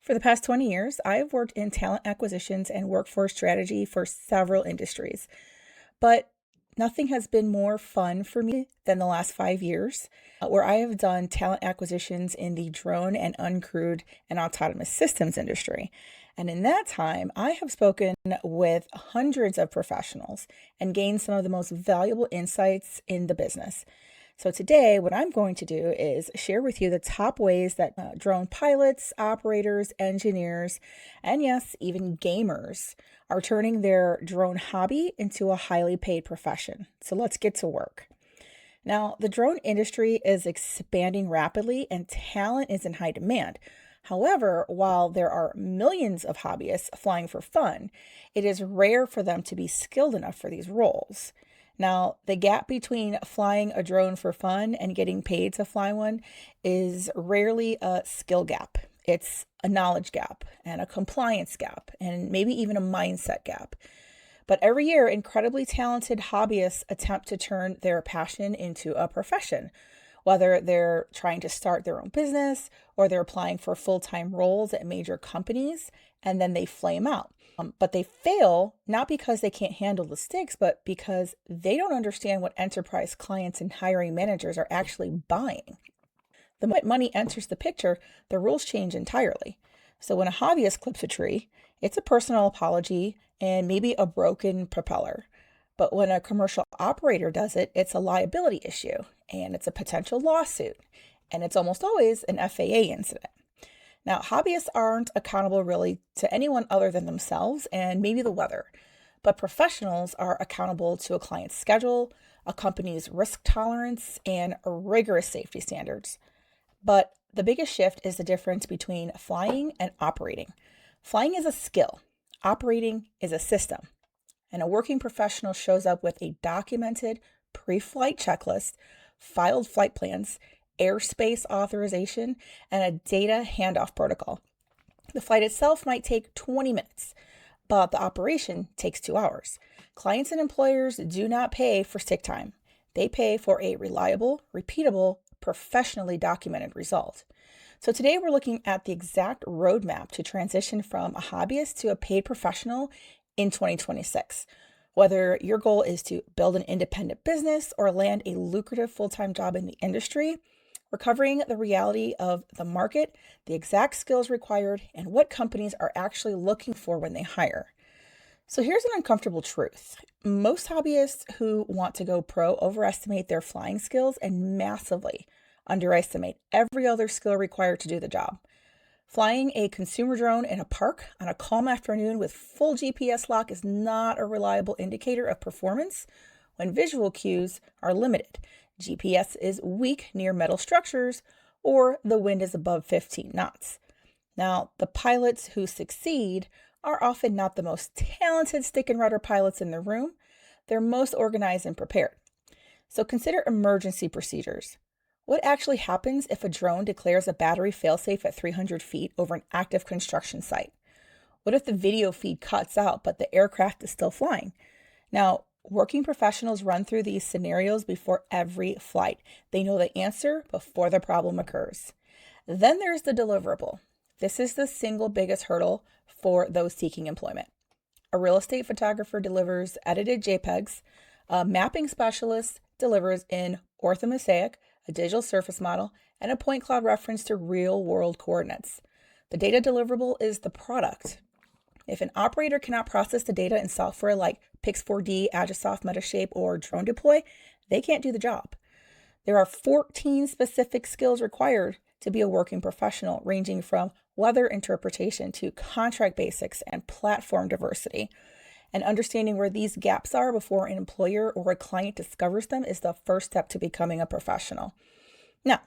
For the past 20 years, I have worked in talent acquisitions and workforce strategy for several industries, but nothing has been more fun for me than the last 5 years, where I have done talent acquisitions in the drone and uncrewed and autonomous systems industry. And in that time, I have spoken with hundreds of professionals and gained some of the most valuable insights in the business. So today, what I'm going to do is share with you the top ways that drone pilots, operators, engineers, and yes, even gamers are turning their drone hobby into a highly paid profession. So let's get to work. Now, the drone industry is expanding rapidly and talent is in high demand. However, while there are millions of hobbyists flying for fun, it is rare for them to be skilled enough for these roles. Now, the gap between flying a drone for fun and getting paid to fly one is rarely a skill gap. It's a knowledge gap and a compliance gap and maybe even a mindset gap. But every year, incredibly talented hobbyists attempt to turn their passion into a profession, whether they're trying to start their own business or they're applying for full-time roles at major companies, and then they flame out. But they fail not because they can't handle the stakes, but because they don't understand what enterprise clients and hiring managers are actually buying. The moment money enters the picture, the rules change entirely. So when a hobbyist clips a tree, it's a personal apology and maybe a broken propeller. But when a commercial operator does it, it's a liability issue and it's a potential lawsuit. And it's almost always an FAA incident. Now, hobbyists aren't accountable really to anyone other than themselves and maybe the weather, but professionals are accountable to a client's schedule, a company's risk tolerance, and rigorous safety standards. But the biggest shift is the difference between flying and operating. Flying is a skill, operating is a system, and a working professional shows up with a documented pre-flight checklist, filed flight plans, airspace authorization, and a data handoff protocol. The flight itself might take 20 minutes, but the operation takes 2 hours. Clients and employers do not pay for stick time. They pay for a reliable, repeatable, professionally documented result. So today we're looking at the exact roadmap to transition from a hobbyist to a paid professional in 2026. Whether your goal is to build an independent business or land a lucrative full-time job in the industry, we're covering the reality of the market, the exact skills required, and what companies are actually looking for when they hire. So here's an uncomfortable truth. Most hobbyists who want to go pro overestimate their flying skills and massively underestimate every other skill required to do the job. Flying a consumer drone in a park on a calm afternoon with full GPS lock is not a reliable indicator of performance when visual cues are limited. GPS is weak near metal structures, or the wind is above 15 knots. Now, the pilots who succeed are often not the most talented stick and rudder pilots in the room. They're most organized and prepared. So consider emergency procedures. What actually happens if a drone declares a battery failsafe at 300 feet over an active construction site? What if the video feed cuts out, but the aircraft is still flying? Now, working professionals run through these scenarios before every flight. They know the answer before the problem occurs. Then there's the deliverable. This is the single biggest hurdle for those seeking employment. A real estate photographer delivers edited JPEGs. A mapping specialist delivers in orthomosaic, a digital surface model, and a point cloud reference to real-world coordinates. The data deliverable is the product. If an operator cannot process the data in software like Pix4D, Agisoft, Metashape, or Drone Deploy, they can't do the job. There are 14 specific skills required to be a working professional, ranging from weather interpretation to contract basics and platform diversity. And understanding where these gaps are before an employer or a client discovers them is the first step to becoming a professional. Now,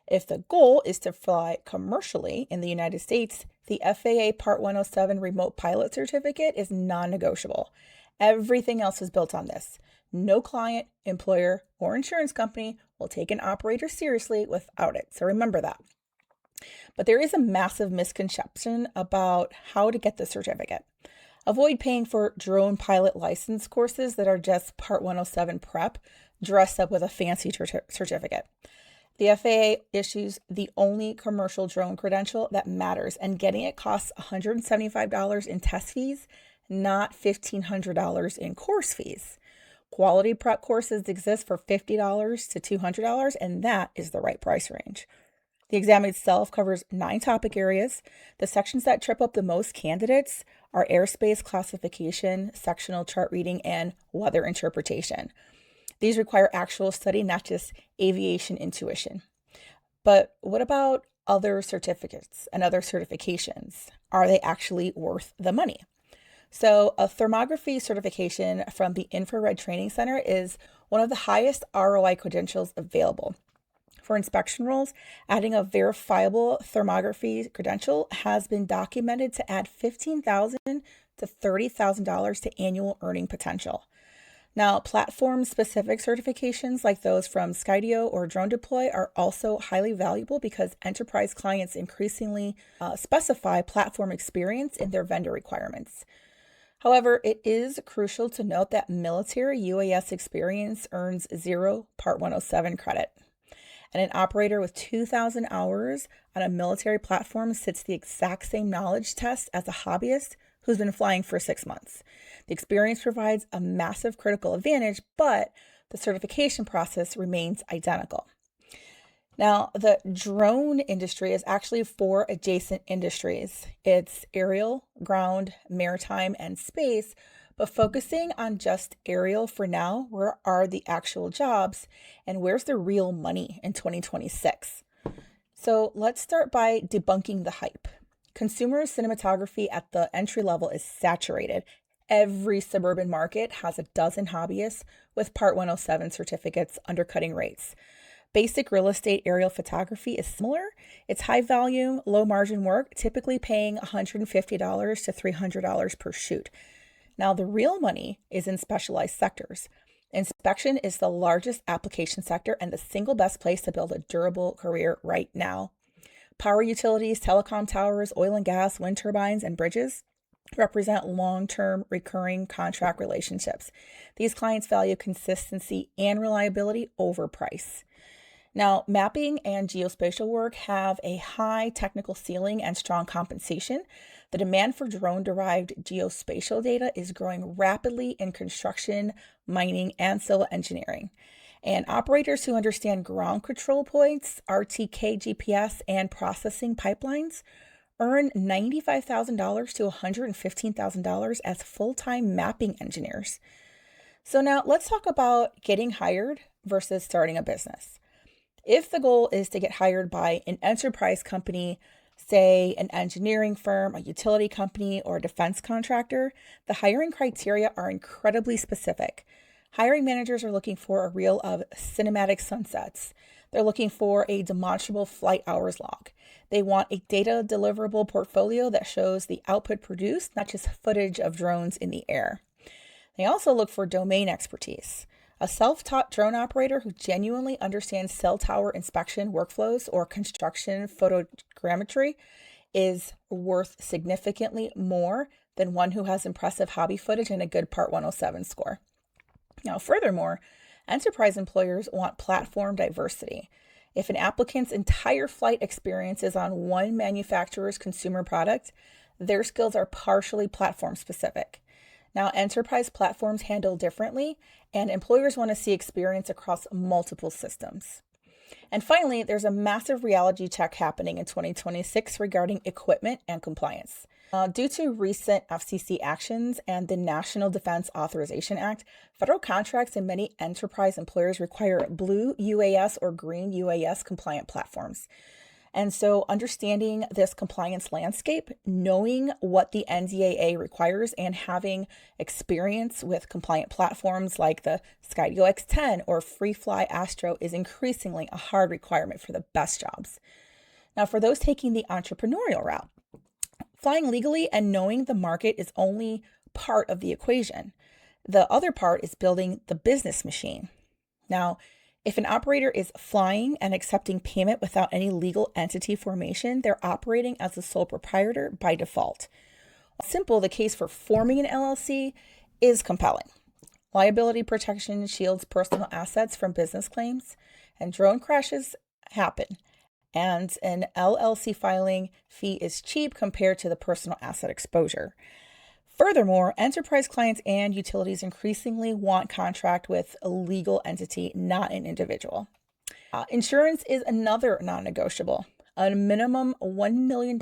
if the goal is to fly commercially in the United States, the FAA Part 107 remote pilot certificate is non-negotiable. Everything else is built on this. No client, employer, or insurance company will take an operator seriously without it. So remember that. But there is a massive misconception about how to get the certificate. Avoid paying for drone pilot license courses that are just Part 107 prep, dressed up with a fancy certificate. The FAA issues the only commercial drone credential that matters, and getting it costs $175 in test fees, not $1,500 in course fees. Quality prep courses exist for $50 to $200, and that is the right price range. The exam itself covers 9 topic areas. The sections that trip up the most candidates are airspace classification, sectional chart reading, and weather interpretation. These require actual study, not just aviation intuition. But what about other certificates and other certifications? Are they actually worth the money? So a thermography certification from the Infrared Training Center is one of the highest ROI credentials available. For inspection roles, adding a verifiable thermography credential has been documented to add $15,000 to $30,000 to annual earning potential. Now, platform-specific certifications like those from Skydio or Drone Deploy are also highly valuable because enterprise clients increasingly specify platform experience in their vendor requirements. However, it is crucial to note that military UAS experience earns 0 Part 107 credit. And an operator with 2,000 hours on a military platform sits the exact same knowledge test as a hobbyist who's been flying for 6 months. The experience provides a massive critical advantage, but the certification process remains identical. Now, the drone industry is actually 4 adjacent industries. It's aerial, ground, maritime, and space, but focusing on just aerial for now, where are the actual jobs and where's the real money in 2026? So let's start by debunking the hype. Consumer cinematography at the entry level is saturated. Every suburban market has a dozen hobbyists with Part 107 certificates undercutting rates. Basic real estate aerial photography is similar. It's high volume, low margin work, typically paying $150 to $300 per shoot. Now, the real money is in specialized sectors. Inspection is the largest application sector and the single best place to build a durable career right now. Power utilities, telecom towers, oil and gas, wind turbines, and bridges represent long-term recurring contract relationships. These clients value consistency and reliability over price. Now, mapping and geospatial work have a high technical ceiling and strong compensation. The demand for drone-derived geospatial data is growing rapidly in construction, mining, and civil engineering. And operators who understand ground control points, RTK GPS, and processing pipelines earn $95,000 to $115,000 as full-time mapping engineers. So now let's talk about getting hired versus starting a business. If the goal is to get hired by an enterprise company, say an engineering firm, a utility company, or a defense contractor, the hiring criteria are incredibly specific. Hiring managers are looking for a reel of cinematic sunsets. They're looking for a demonstrable flight hours log. They want a data deliverable portfolio that shows the output produced, not just footage of drones in the air. They also look for domain expertise. A self-taught drone operator who genuinely understands cell tower inspection workflows or construction photogrammetry is worth significantly more than one who has impressive hobby footage and a good Part 107 score. Now, furthermore, enterprise employers want platform diversity. If an applicant's entire flight experience is on one manufacturer's consumer product, their skills are partially platform specific. Now, enterprise platforms handle differently, and employers want to see experience across multiple systems. And finally, there's a massive reality check happening in 2026 regarding equipment and compliance. Due to recent FCC actions and the National Defense Authorization Act, federal contracts and many enterprise employers require blue UAS or green UAS compliant platforms. And so understanding this compliance landscape, knowing what the NDAA requires, and having experience with compliant platforms like the Skydio X10 or FreeFly Astro is increasingly a hard requirement for the best jobs. Now, for those taking the entrepreneurial route, flying legally and knowing the market is only part of the equation. The other part is building the business machine. Now, if an operator is flying and accepting payment without any legal entity formation, they're operating as a sole proprietor by default. Simple, the case for forming an LLC is compelling. Liability protection shields personal assets from business claims, and drone crashes happen. And an LLC filing fee is cheap compared to the personal asset exposure. Furthermore, enterprise clients and utilities increasingly want contract with a legal entity, not an individual. Insurance is another non-negotiable. A minimum $1 million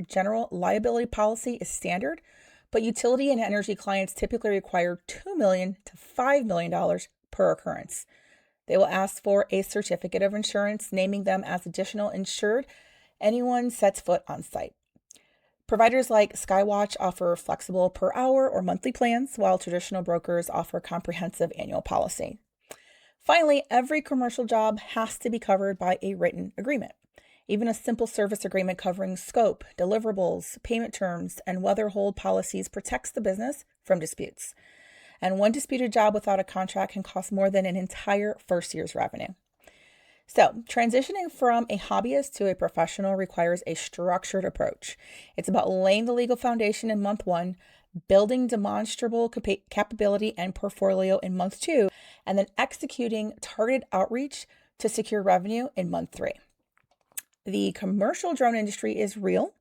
general liability policy is standard, but utility and energy clients typically require $2 million to $5 million per occurrence. They will ask for a certificate of insurance, naming them as additional insured anyone sets foot on site. Providers like Skywatch offer flexible per hour or monthly plans, while traditional brokers offer comprehensive annual policy. Finally, every commercial job has to be covered by a written agreement. Even a simple service agreement covering scope, deliverables, payment terms, and weather hold policies protects the business from disputes. And one disputed job without a contract can cost more than an entire first year's revenue. So, transitioning from a hobbyist to a professional requires a structured approach. It's about laying the legal foundation in month 1, building demonstrable capability and portfolio in month 2, and then executing targeted outreach to secure revenue in month 3. The commercial drone industry is real,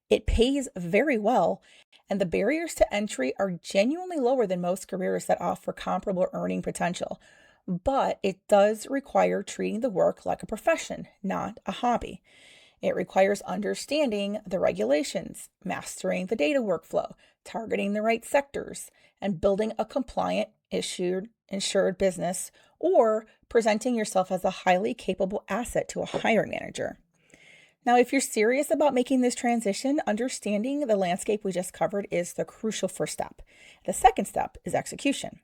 it pays very well, and the barriers to entry are genuinely lower than most careers that offer comparable earning potential. But it does require treating the work like a profession, not a hobby. It requires understanding the regulations, mastering the data workflow, targeting the right sectors, and building a compliant, insured business, or presenting yourself as a highly capable asset to a hiring manager. Now, if you're serious about making this transition, understanding the landscape we just covered is the crucial first step. The second step is execution.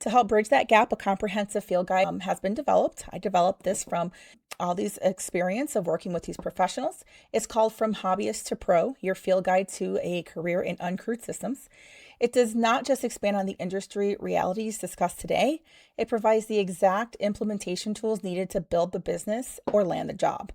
To help bridge that gap, a comprehensive field guide has been developed. I developed this from all these experience of working with these professionals. It's called From Hobbyist to Pro, your field guide to a career in uncrewed systems. It does not just expand on the industry realities discussed today. It provides the exact implementation tools needed to build the business or land the job.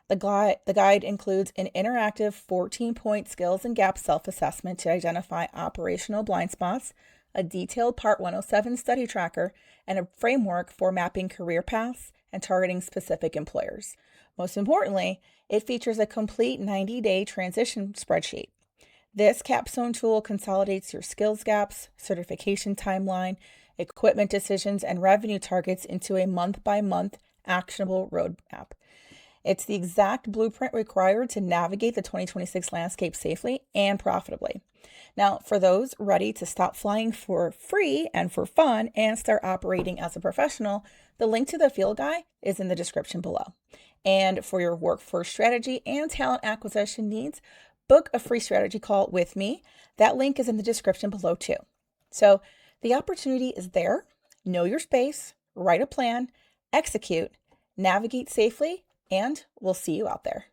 The guide includes an interactive 14-point skills and gaps self-assessment to identify operational blind spots, a detailed Part 107 study tracker, and a framework for mapping career paths and targeting specific employers. Most importantly, it features a complete 90-day transition spreadsheet. This capstone tool consolidates your skills gaps, certification timeline, equipment decisions, and revenue targets into a month-by-month actionable roadmap. It's the exact blueprint required to navigate the 2026 landscape safely and profitably. Now, for those ready to stop flying for free and for fun and start operating as a professional, the link to the field guide is in the description below. And for your workforce strategy and talent acquisition needs, book a free strategy call with me. That link is in the description below too. So the opportunity is there. Know your space, write a plan, execute, navigate safely, and we'll see you out there.